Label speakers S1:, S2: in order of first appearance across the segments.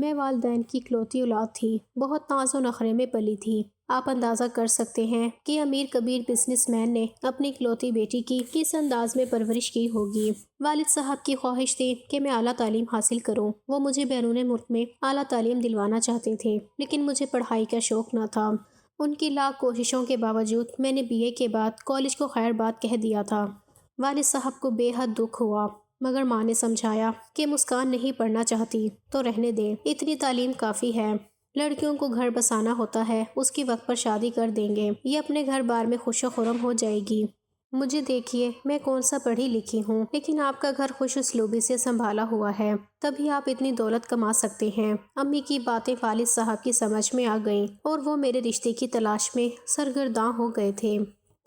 S1: میں والدین کی اکلوتی اولاد تھی، بہت ناز و نخرے میں پلی تھی۔ آپ اندازہ کر سکتے ہیں کہ امیر کبیر بزنس مین نے اپنی اکلوتی بیٹی کی کس انداز میں پرورش کی ہوگی۔ والد صاحب کی خواہش تھی کہ میں اعلیٰ تعلیم حاصل کروں۔ وہ مجھے بیرون ملک میں اعلیٰ تعلیم دلوانا چاہتے تھے، لیکن مجھے پڑھائی کا شوق نہ تھا۔ ان کی لاکھ کوششوں کے باوجود میں نے BA کے بعد کالج کو خیر بات کہہ دیا تھا۔ والد صاحب کو بے حد دکھ ہوا، مگر ماں نے سمجھایا کہ مسکان نہیں پڑھنا چاہتی تو رہنے دیں، اتنی تعلیم کافی ہے۔ لڑکیوں کو گھر بسانا ہوتا ہے، اس کی وقت پر شادی کر دیں گے، یہ اپنے گھر بار میں خوش و خرم ہو جائے گی۔ مجھے دیکھیے، میں کون سا پڑھی لکھی ہوں، لیکن آپ کا گھر خوش اسلوبی سے سنبھالا ہوا ہے، تبھی آپ اتنی دولت کما سکتے ہیں۔ امی کی باتیں والد صاحب کی سمجھ میں آ گئیں اور وہ میرے رشتے کی تلاش میں سرگرداں ہو گئے تھے۔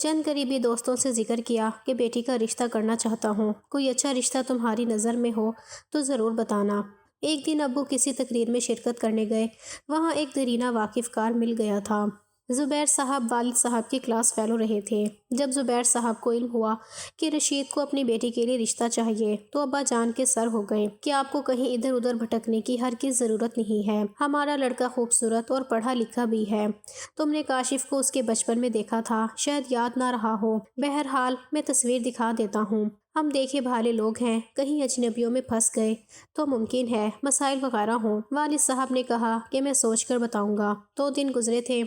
S1: چند قریبی دوستوں سے ذکر کیا کہ بیٹی کا رشتہ کرنا چاہتا ہوں، کوئی اچھا رشتہ تمہاری نظر میں ہو تو ضرور بتانا۔ ایک دن ابو کسی تقریر میں شرکت کرنے گئے، وہاں ایک دیرینہ واقف کار مل گیا تھا۔ زبیر صاحب والد صاحب کی کلاس فیلو رہے تھے۔ جب زبیر صاحب کو علم ہوا کہ رشید کو اپنی بیٹی کے لیے رشتہ چاہیے تو ابا جان کے سر ہو گئے کہ آپ کو کہیں ادھر ادھر بھٹکنے کی ہرگز ضرورت نہیں ہے، ہمارا لڑکا خوبصورت اور پڑھا لکھا بھی ہے۔ تم نے کاشف کو اس کے بچپن میں دیکھا تھا، شاید یاد نہ رہا ہو، بہرحال میں تصویر دکھا دیتا ہوں۔ ہم دیکھے بھالے لوگ ہیں، کہیں اجنبیوں میں پھنس گئے تو ممکن ہے مسائل وغیرہ ہوں۔ والد صاحب نے کہا کہ میں سوچ کر بتاؤں گا۔ 2 دن گزرے تھے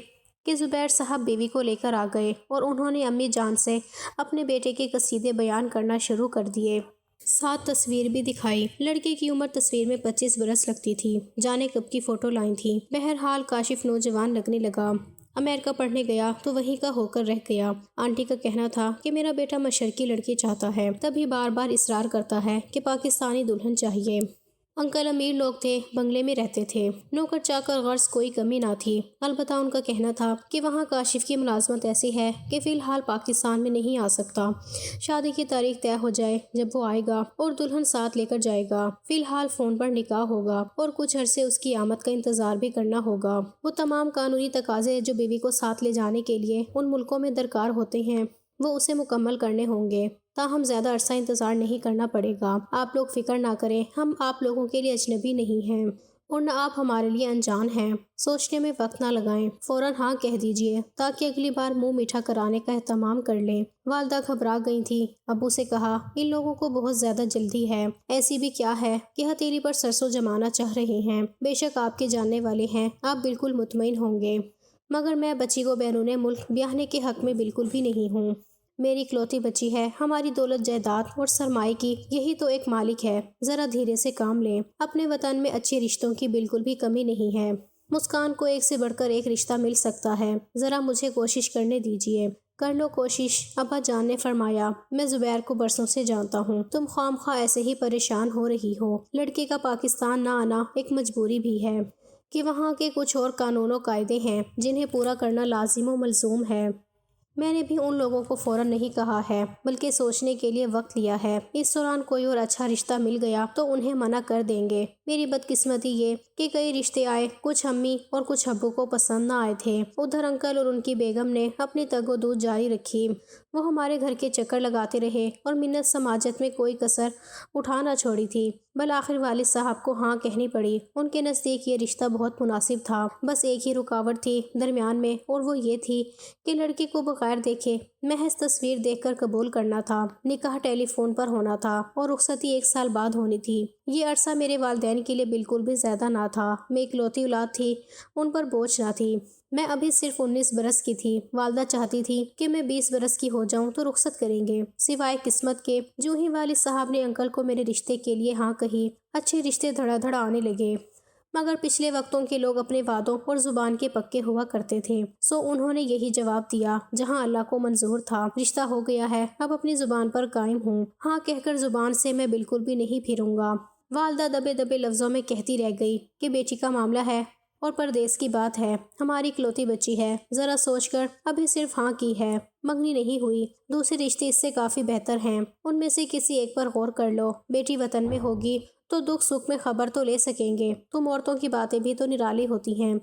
S1: کہ زبیر صاحب بیوی کو لے کر آ گئے اور انہوں نے امی جان سے اپنے بیٹے کے قصیدے بیان کرنا شروع کر دیے۔ ساتھ تصویر بھی دکھائی۔ لڑکے کی عمر تصویر میں 25 برس لگتی تھی، جانے کب کی فوٹو لائی تھی۔ بہرحال کاشف نوجوان لگنے لگا۔ امریکہ پڑھنے گیا تو وہیں کا ہو کر رہ گیا۔ آنٹی کا کہنا تھا کہ میرا بیٹا مشرقی لڑکی چاہتا ہے، تبھی بار بار اصرار کرتا ہے کہ پاکستانی دلہن چاہیے۔ انکل امیر لوگ تھے، بنگلے میں رہتے تھے، نوکر چاکر غرض کوئی کمی نہ تھی، البتہ ان کا کہنا تھا کہ وہاں کاشف کی ملازمت ایسی ہے کہ فی الحال پاکستان میں نہیں آ سکتا۔ شادی کی تاریخ طے ہو جائے جب وہ آئے گا اور دلہن ساتھ لے کر جائے گا۔ فی الحال فون پر نکاح ہوگا اور کچھ عرصے اس کی آمد کا انتظار بھی کرنا ہوگا۔ وہ تمام قانونی تقاضے جو بیوی کو ساتھ لے جانے کے لیے ان ملکوں میں درکار ہوتے ہیں وہ اسے مکمل کرنے ہوں گے، تاہم زیادہ عرصہ انتظار نہیں کرنا پڑے گا۔ آپ لوگ فکر نہ کریں، ہم آپ لوگوں کے لیے اجنبی نہیں ہیں اور نہ آپ ہمارے لیے انجان ہیں۔ سوچنے میں وقت نہ لگائیں، فوراً ہاں کہہ دیجئے تاکہ اگلی بار منہ میٹھا کرانے کا اہتمام کر لیں۔ والدہ گھبرا گئی تھی۔ ابو سے کہا، ان لوگوں کو بہت زیادہ جلدی ہے، ایسی بھی کیا ہے کہ ہتھیلی پر سرسوں جمانا چاہ رہے ہیں۔ بے شک آپ کے جاننے والے ہیں، آپ بالکل مطمئن ہوں گے، مگر میں بچی کو بیرون ملک بیاہنے کے حق میں بالکل بھی نہیں ہوں۔ میری اکلوتی بچی ہے، ہماری دولت جائیداد اور سرمائے کی یہی تو ایک مالک ہے، ذرا دھیرے سے کام لیں۔ اپنے وطن میں اچھے رشتوں کی بالکل بھی کمی نہیں ہے، مسکان کو ایک سے بڑھ کر ایک رشتہ مل سکتا ہے، ذرا مجھے کوشش کرنے دیجئے۔ کر لو کوشش، ابا جان نے فرمایا۔ میں زبیر کو برسوں سے جانتا ہوں، تم خواہ ایسے ہی پریشان ہو رہی ہو۔ لڑکے کا پاکستان نہ آنا ایک مجبوری بھی ہے کہ وہاں کے کچھ اور قانون و قاعدے ہیں جنہیں پورا کرنا لازم و ملزوم ہے۔ میں نے بھی ان لوگوں کو فوراً نہیں کہا ہے، بلکہ سوچنے کے لیے وقت لیا ہے۔ اس دوران کوئی اور اچھا رشتہ مل گیا تو انہیں منع کر دیں گے۔ میری بدقسمتی یہ کہ کئی رشتے آئے، کچھ امی اور کچھ ابو کو پسند نہ آئے تھے۔ ادھر انکل اور ان کی بیگم نے اپنی تگ و دو جاری رکھی، وہ ہمارے گھر کے چکر لگاتے رہے اور منت سماجت میں کوئی کسر اٹھا نہ چھوڑی تھی۔ بالآخر والد صاحب کو ہاں کہنی پڑی۔ ان کے نزدیک یہ رشتہ بہت مناسب تھا، بس ایک ہی رکاوٹ تھی درمیان میں، اور وہ یہ تھی کہ لڑکی کو بغیر دیکھے محض تصویر دیکھ کر قبول کرنا تھا۔ نکاح ٹیلی فون پر ہونا تھا اور رخصتی 1 سال بعد ہونی تھی۔ یہ عرصہ میرے والدین کے لیے بالکل بھی زیادہ نہ تھا، میں اکلوتی اولاد تھی، ان پر بوجھ نہ تھی۔ میں ابھی صرف 19 برس کی تھی، والدہ چاہتی تھی کہ میں 20 برس کی ہو جاؤں تو رخصت کریں گے۔ سوائے قسمت کے، جو ہی والد صاحب نے انکل کو میرے رشتے کے لیے ہاں کہی، اچھے رشتے دھڑا دھڑ آنے لگے۔ مگر پچھلے وقتوں کے لوگ اپنے وعدوں اور زبان کے پکے ہوا کرتے تھے، سو انہوں نے یہی جواب دیا، جہاں اللہ کو منظور تھا، رشتہ ہو گیا ہے، اب اپنی زبان پر قائم ہوں، ہاں کہہ کر زبان سے میں بالکل بھی نہیں پھروں گا۔ والدہ دبے دبے لفظوں میں کہتی رہ گئی کہ بیٹی کا معاملہ ہے اور پردیس کی بات ہے، ہماری اکلوتی بچی ہے، ذرا سوچ کر ابھی صرف ہاں کی ہے، منگنی نہیں ہوئی، دوسرے رشتے اس سے کافی بہتر ہیں، ان میں سے کسی ایک پر غور کر لو، بیٹی وطن میں ہوگی تو دکھ سکھ میں خبر تو لے سکیں گے، تم عورتوں کی باتیں بھی تو نرالی ہوتی ہیں۔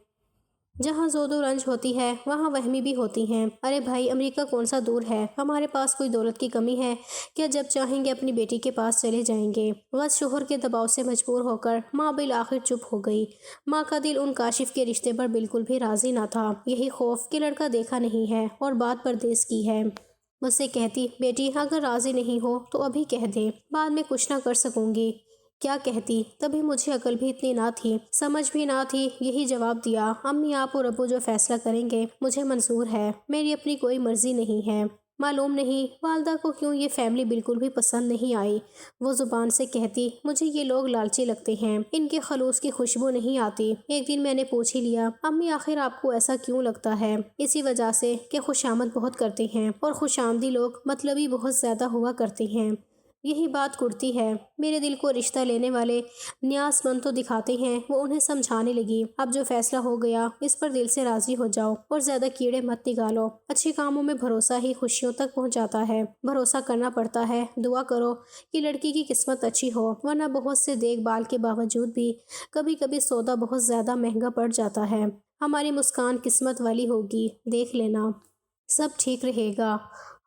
S1: جہاں زود و رنج ہوتی ہے وہاں وہمی بھی ہوتی ہیں۔ ارے بھائی، امریکہ کون سا دور ہے؟ ہمارے پاس کوئی دولت کی کمی ہے کیا؟ جب چاہیں گے اپنی بیٹی کے پاس چلے جائیں گے۔ بس شوہر کے دباؤ سے مجبور ہو کر ماں بالآخر چپ ہو گئی۔ ماں کا دل ان کاشف کے رشتے پر بالکل بھی راضی نہ تھا۔ یہی خوف کہ لڑکا دیکھا نہیں ہے اور بات پردیس کی ہے۔ مجھ سے کہتی، بیٹی اگر راضی نہیں ہو تو ابھی کہہ دے، بعد میں کچھ نہ کر سکوں گی۔ کیا کہتی؟ تبھی مجھے عقل بھی اتنی نہ تھی، سمجھ بھی نہ تھی۔ یہی جواب دیا، امی آپ اور ابو جو فیصلہ کریں گے مجھے منظور ہے، میری اپنی کوئی مرضی نہیں ہے۔ معلوم نہیں والدہ کو کیوں یہ فیملی بالکل بھی پسند نہیں آئی۔ وہ زبان سے کہتی، مجھے یہ لوگ لالچی لگتے ہیں، ان کے خلوص کی خوشبو نہیں آتی۔ ایک دن میں نے پوچھ ہی لیا، امی آخر آپ کو ایسا کیوں لگتا ہے؟ اسی وجہ سے کہ خوشامد بہت کرتے ہیں اور خوش آمدی لوگ مطلبی بہت زیادہ ہوا کرتے ہیں۔ یہی بات کرتی ہے، میرے دل کو رشتہ لینے والے نیاز مند تو دکھاتے ہیں۔ وہ انہیں سمجھانے لگی، اب جو فیصلہ ہو گیا اس پر دل سے راضی ہو جاؤ اور زیادہ کیڑے مت نکالو۔ اچھے کاموں میں بھروسہ ہی خوشیوں تک پہنچاتا ہے۔ بھروسہ کرنا پڑتا ہے، دعا کرو کہ لڑکی کی قسمت اچھی ہو، ورنہ بہت سے دیکھ بھال کے باوجود بھی کبھی کبھی سودا بہت زیادہ مہنگا پڑ جاتا ہے۔ ہماری مسکان قسمت والی ہوگی، دیکھ لینا، سب ٹھیک رہے گا۔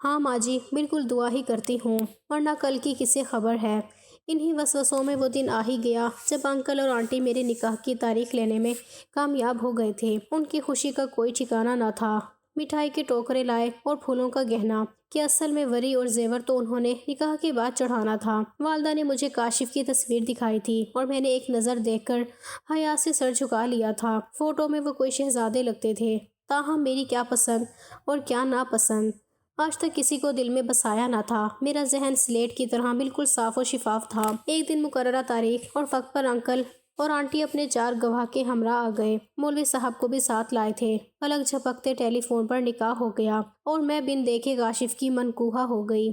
S1: ہاں ماں جی، بالکل دعا ہی کرتی ہوں، ورنہ کل کی کسے خبر ہے۔ انہی وسوسوں میں وہ دن آ ہی گیا جب انکل اور آنٹی میرے نکاح کی تاریخ لینے میں کامیاب ہو گئے تھے۔ ان کی خوشی کا کوئی ٹھکانہ نہ تھا۔ مٹھائی کے ٹوکرے لائے اور پھولوں کا گہنا کہ اصل میں وری اور زیور تو انہوں نے نکاح کے بعد چڑھانا تھا۔ والدہ نے مجھے کاشف کی تصویر دکھائی تھی اور میں نے ایک نظر دیکھ کر حیا سے سر جھکا لیا تھا۔ فوٹو میں وہ کوئی شہزادے لگتے تھے، تاہم میری کیا پسند اور کیا ناپسند آج تک کسی کو دل میں بسایا نہ تھا۔ میرا ذہن سلیٹ کی طرح بالکل صاف و شفاف تھا۔ ایک دن مقررہ تاریخ اور وقت پر انکل اور آنٹی اپنے 4 گواہ کے ہمراہ آ گئے۔ مولوی صاحب کو بھی ساتھ لائے تھے۔ پلک جھپکتے ٹیلی فون پر نکاح ہو گیا اور میں بن دیکھے کاشف کی منقوہ ہو گئی۔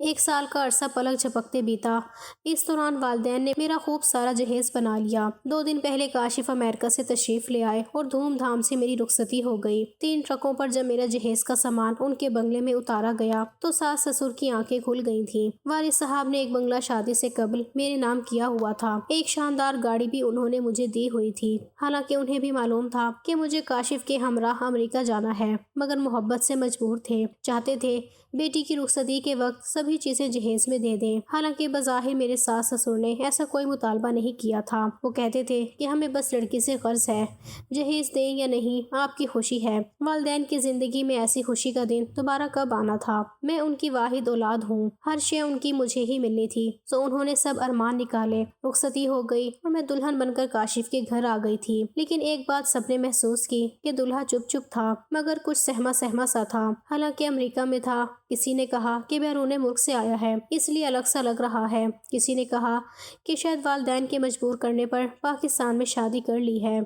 S1: 1 سال کا عرصہ پلک جھپکتے بیتا۔ اس دوران والدین نے میرا خوب سارا جہیز بنا لیا۔ 2 دن پہلے کاشف امریکہ سے تشریف لے آئے اور دھوم دھام سے میری رخصتی ہو گئی۔ 3 ٹرکوں پر جب میرا جہیز کا سامان ان کے بنگلے میں اتارا گیا تو ساس سسر کی آنکھیں کھل گئی تھیں۔ والد صاحب نے ایک بنگلہ شادی سے قبل میرے نام کیا ہوا تھا۔ ایک شاندار گاڑی بھی انہوں نے مجھے دی ہوئی تھی۔ حالانکہ انہیں بھی معلوم تھا کہ مجھے کاشف کے ہمراہ امریکہ جانا ہے، مگر محبت سے مجبور تھے۔ چاہتے تھے بیٹی کی رخصتی کے وقت سبھی چیزیں جہیز میں دے دیں۔ حالانکہ بظاہر میرے ساس سسر نے ایسا کوئی مطالبہ نہیں کیا تھا۔ وہ کہتے تھے کہ ہمیں بس لڑکی سے غرض ہے، جہیز دیں یا نہیں آپ کی خوشی ہے۔ والدین کی زندگی میں ایسی خوشی کا دن دوبارہ کب آنا تھا؟ میں ان کی واحد اولاد ہوں، ہر شے ان کی مجھے ہی ملنی تھی، تو انہوں نے سب ارمان نکالے۔ رخصتی ہو گئی اور میں دلہن بن کر کاشف کے گھر آ گئی تھی۔ لیکن ایک بات سب نے محسوس کی کہ دلہا چپ چپ تھا، مگر کچھ سہما سہما سا تھا۔ حالانکہ امریکہ میں تھا۔ کسی نے کہا کہ بیرون ملک سے آیا ہے، اس لیے الگ سا لگ رہا ہے۔ کسی نے کہا کہ شاید والدین کے مجبور کرنے پر پاکستان میں شادی کر لی ہے۔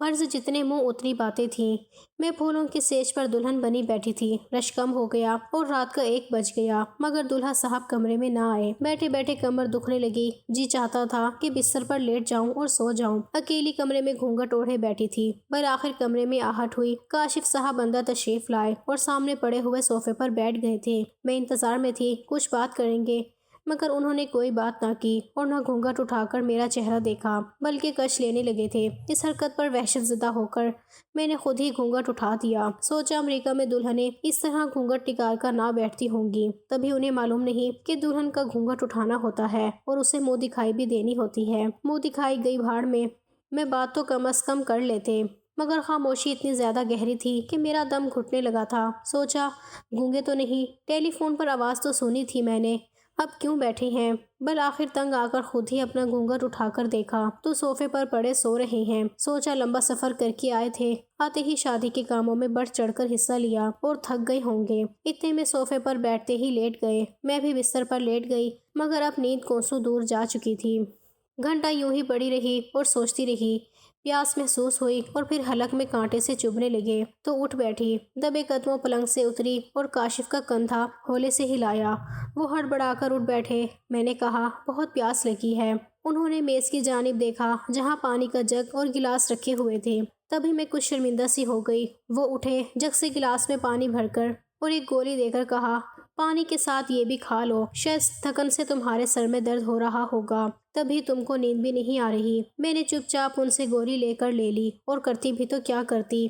S1: غرض جتنے منہ اتری باتیں تھیں۔ میں پھولوں کے سیج پر دلہن بنی بیٹھی تھی۔ رش کم ہو گیا اور رات کا 1 بج گیا، مگر دلہا صاحب کمرے میں نہ آئے۔ بیٹھے بیٹھے کمر دکھنے لگی، جی چاہتا تھا کہ بستر پر لیٹ جاؤں اور سو جاؤں۔ اکیلی کمرے میں گھونگھٹ اوڑھے بیٹھی تھی۔ بالآخر کمرے میں آہٹ ہوئی۔ کاشف صاحب اندر تشریف لائے اور سامنے پڑے ہوئے صوفے پر بیٹھ گئے تھے۔ میں انتظار میں تھی کچھ بات کریں گے، مگر انہوں نے کوئی بات نہ کی اور نہ گھونگھٹ اٹھا کر میرا چہرہ دیکھا، بلکہ کش لینے لگے تھے۔ اس حرکت پر وحشت زدہ ہو کر میں نے خود ہی گھونگھٹ اٹھا دیا۔ سوچا امریکہ میں دلہنیں اس طرح گھونگھٹ نکال کر نہ بیٹھتی ہوں گی، تبھی انہیں معلوم نہیں کہ دلہن کا گھونگھٹ اٹھانا ہوتا ہے اور اسے منہ دکھائی بھی دینی ہوتی ہے۔ منہ دکھائی گئی بھاڑ میں بات تو کم از کم کر لیتے، مگر خاموشی اتنی زیادہ گہری تھی کہ میرا دم گھٹنے لگا تھا۔ سوچا گونگے تو نہیں، ٹیلی فون پر آواز تو سنی تھی میں نے، اب کیوں بیٹھے ہیں؟ بالآخر تنگ آ کر خود ہی اپنا گھونگھٹ اٹھا کر دیکھا تو صوفے پر پڑے سو رہے ہیں۔ سوچا لمبا سفر کر کے آئے تھے، آتے ہی شادی کے کاموں میں بڑھ چڑھ کر حصہ لیا اور تھک گئے ہوں گے۔ اتنے میں صوفے پر بیٹھتے ہی لیٹ گئے۔ میں بھی بستر پر لیٹ گئی، مگر اب نیند کوسوں دور جا چکی تھی۔ گھنٹہ یوں ہی پڑی رہی اور سوچتی رہی۔ پیاس محسوس ہوئی اور پھر حلق میں کانٹے سے چبھنے لگے تو اٹھ بیٹھی۔ دبے قدموں پلنگ سے اتری اور کاشف کا کندھا ہولے سے ہلایا۔ وہ ہڑبڑا کر اٹھ بیٹھے۔ میں نے کہا بہت پیاس لگی ہے۔ انہوں نے میز کی جانب دیکھا جہاں پانی کا جگ اور گلاس رکھے ہوئے تھے۔ تبھی میں کچھ شرمندہ سی ہو گئی۔ وہ اٹھے، جگ سے گلاس میں پانی بھر کر اور ایک گولی دے کر کہا پانی کے ساتھ یہ بھی کھا لو، شاید تھکن سے تمہارے سر میں درد ہو رہا ہوگا، تبھی تم کو نیند بھی نہیں آ رہی۔ میں نے چپ چاپ ان سے گولی لے کر لے لی، اور کرتی بھی تو کیا کرتی۔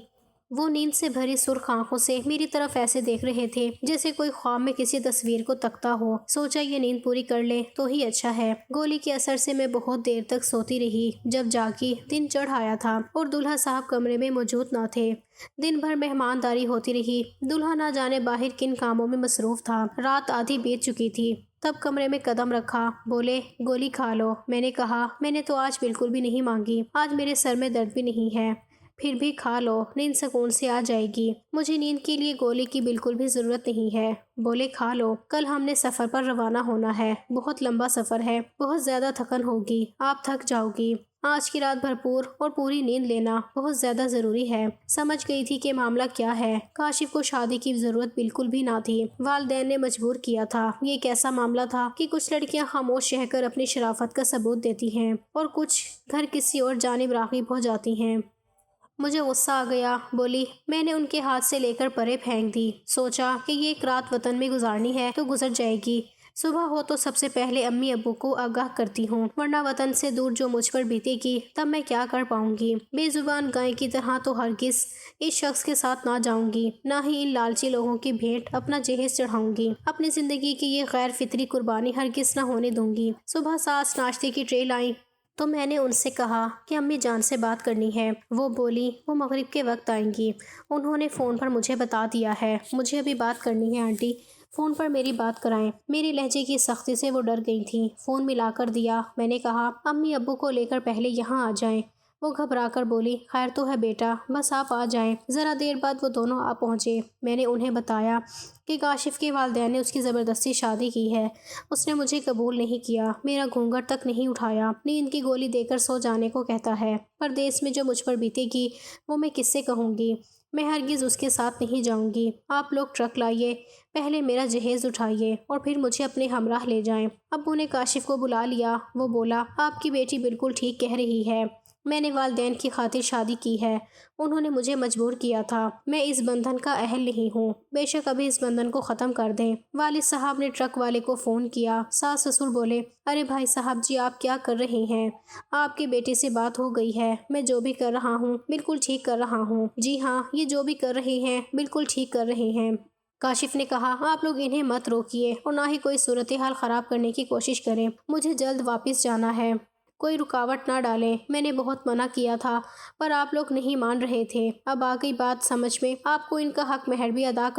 S1: وہ نیند سے بھری سرخ آنکھوں سے میری طرف ایسے دیکھ رہے تھے جیسے کوئی خواب میں کسی تصویر کو تکتا ہو۔ سوچا یہ نیند پوری کر لے تو ہی اچھا ہے۔ گولی کے اثر سے میں بہت دیر تک سوتی رہی۔ جب جاگی دن چڑھ آیا تھا اور دولہا صاحب کمرے میں موجود نہ تھے۔ دن بھر مہمانداری ہوتی رہی۔ دولہا نہ جانے باہر کن کاموں میں مصروف تھا۔ رات آدھی بیت چکی تھی۔ تب کمرے میں قدم رکھا، بولے گولی کھا لو۔ میں نے کہا میں نے تو آج بالکل بھی نہیں مانگی، آج میرے سر میں درد بھی نہیں ہے۔ پھر بھی کھا لو، نیند سکون سے آ جائے گی۔ مجھے نیند کے لیے گولی کی بالکل بھی ضرورت نہیں ہے۔ بولے کھا لو، کل ہم نے سفر پر روانہ ہونا ہے، بہت لمبا سفر ہے، بہت زیادہ تھکن ہوگی، آپ تھک جاؤ گی۔ آج کی رات بھرپور اور پوری نیند لینا بہت زیادہ ضروری ہے۔ سمجھ گئی تھی کہ معاملہ کیا ہے۔ کاشف کو شادی کی ضرورت بالکل بھی نہ تھی، والدین نے مجبور کیا تھا۔ یہ ایک ایسا معاملہ تھا کہ کچھ لڑکیاں خاموش رہ کر اپنی شرافت کا ثبوت دیتی ہیں اور کچھ گھر کسی اور جانب راغب ہو جاتی ہیں۔ مجھے غصہ آ گیا، بولی میں نے ان کے ہاتھ سے لے کر پرے پھینک دی۔ سوچا کہ یہ ایک رات وطن میں گزارنی ہے تو گزر جائے گی، صبح ہو تو سب سے پہلے امی ابو کو آگاہ کرتی ہوں، ورنہ وطن سے دور جو مجھ پر بیتے گی تب میں کیا کر پاؤں گی۔ بے زبان گائے کی طرح تو ہرگز اس شخص کے ساتھ نہ جاؤں گی، نہ ہی ان لالچی لوگوں کی بھیٹ اپنا جہیز چڑھاؤں گی۔ اپنی زندگی کی یہ غیر فطری قربانی ہرگز نہ ہونے دوں گی۔ صبح ساس ناشتے کی ٹرے لائیں تو میں نے ان سے کہا کہ امی جان سے بات کرنی ہے۔ وہ بولی وہ مغرب کے وقت آئیں گی، انہوں نے فون پر مجھے بتا دیا ہے۔ مجھے ابھی بات کرنی ہے آنٹی، فون پر میری بات کرائیں۔ میری لہجے کی سختی سے وہ ڈر گئی تھیں۔ فون ملا کر دیا۔ میں نے کہا امی ابو کو لے کر پہلے یہاں آ جائیں۔ وہ گھبرا کر بولی خیر تو ہے بیٹا، بس آپ آ جائیں۔ ذرا دیر بعد وہ دونوں آ پہنچے۔ میں نے انہیں بتایا کہ کاشف کے والدین نے اس کی زبردستی شادی کی ہے۔ اس نے مجھے قبول نہیں کیا، میرا گھونگھٹ تک نہیں اٹھایا، نیند کی گولی دے کر سو جانے کو کہتا ہے۔ پردیس میں جو مجھ پر بیتے گی وہ میں کس سے کہوں گی؟ میں ہرگز اس کے ساتھ نہیں جاؤں گی۔ آپ لوگ ٹرک لائیے، پہلے میرا جہیز اٹھائیے اور پھر مجھے اپنے ہمراہ لے جائیں۔ ابو نے کاشف کو بلا لیا۔ وہ بولا آپ کی بیٹی بالکل ٹھیک کہہ رہی ہے، میں نے والدین کی خاطر شادی کی ہے، انہوں نے مجھے مجبور کیا تھا، میں اس بندھن کا اہل نہیں ہوں، بے شک ابھی اس بندھن کو ختم کر دیں۔ والد صاحب نے ٹرک والے کو فون کیا۔ ساس سسر بولے ارے بھائی صاحب جی آپ کیا کر رہے ہیں؟ آپ کے بیٹے سے بات ہو گئی ہے، میں جو بھی کر رہا ہوں بالکل ٹھیک کر رہا ہوں۔ جی ہاں یہ جو بھی کر رہے ہیں بالکل ٹھیک کر رہے ہیں۔ کاشف نے کہا آپ لوگ انہیں مت روکیے اور نہ ہی کوئی صورتحال خراب کرنے کی کوشش کریں، مجھے جلد واپس جانا ہے، کوئی رکاوٹ نہ ڈالیں۔ میں نے بہت منع کیا تھا پر آپ لوگ نہیں مان رہے تھے، اب آ گئی بات سمجھ میں، آپ کو ان کا حق مہر بھی ادا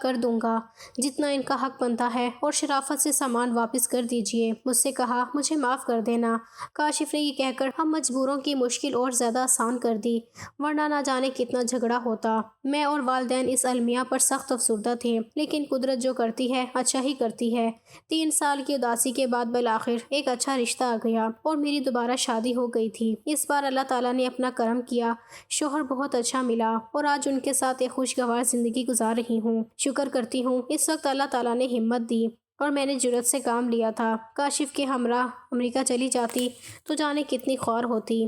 S1: کر دوں گا جتنا ان کا حق بنتا ہے، اور شرافت سے سامان واپس کر دیجئے۔ مجھ سے کہا مجھے معاف کر دینا۔ کاشف نے یہ کہہ کر ہم مجبوروں کی مشکل اور زیادہ آسان کر دی، ورنہ نہ جانے کتنا جھگڑا ہوتا۔ میں اور والدین اس المیہ پر سخت افسردہ تھے، لیکن قدرت جو کرتی ہے اچھا ہی کرتی ہے۔ 3 سال کی اداسی کے بعد بالآخر ایک اچھا رشتہ آ گیا اور میری دوبارہ شادی ہو گئی تھی۔ اس بار اللہ تعالیٰ نے اپنا کرم کیا، شوہر بہت اچھا ملا اور آج ان کے ساتھ ایک خوشگوار زندگی گزار رہی ہوں۔ شکر کرتی ہوں اس وقت اللہ تعالیٰ نے ہمت دی اور میں نے جرأت سے کام لیا تھا۔ کاشف کے ہمراہ امریکہ چلی جاتی تو جانے کتنی خوار ہوتی۔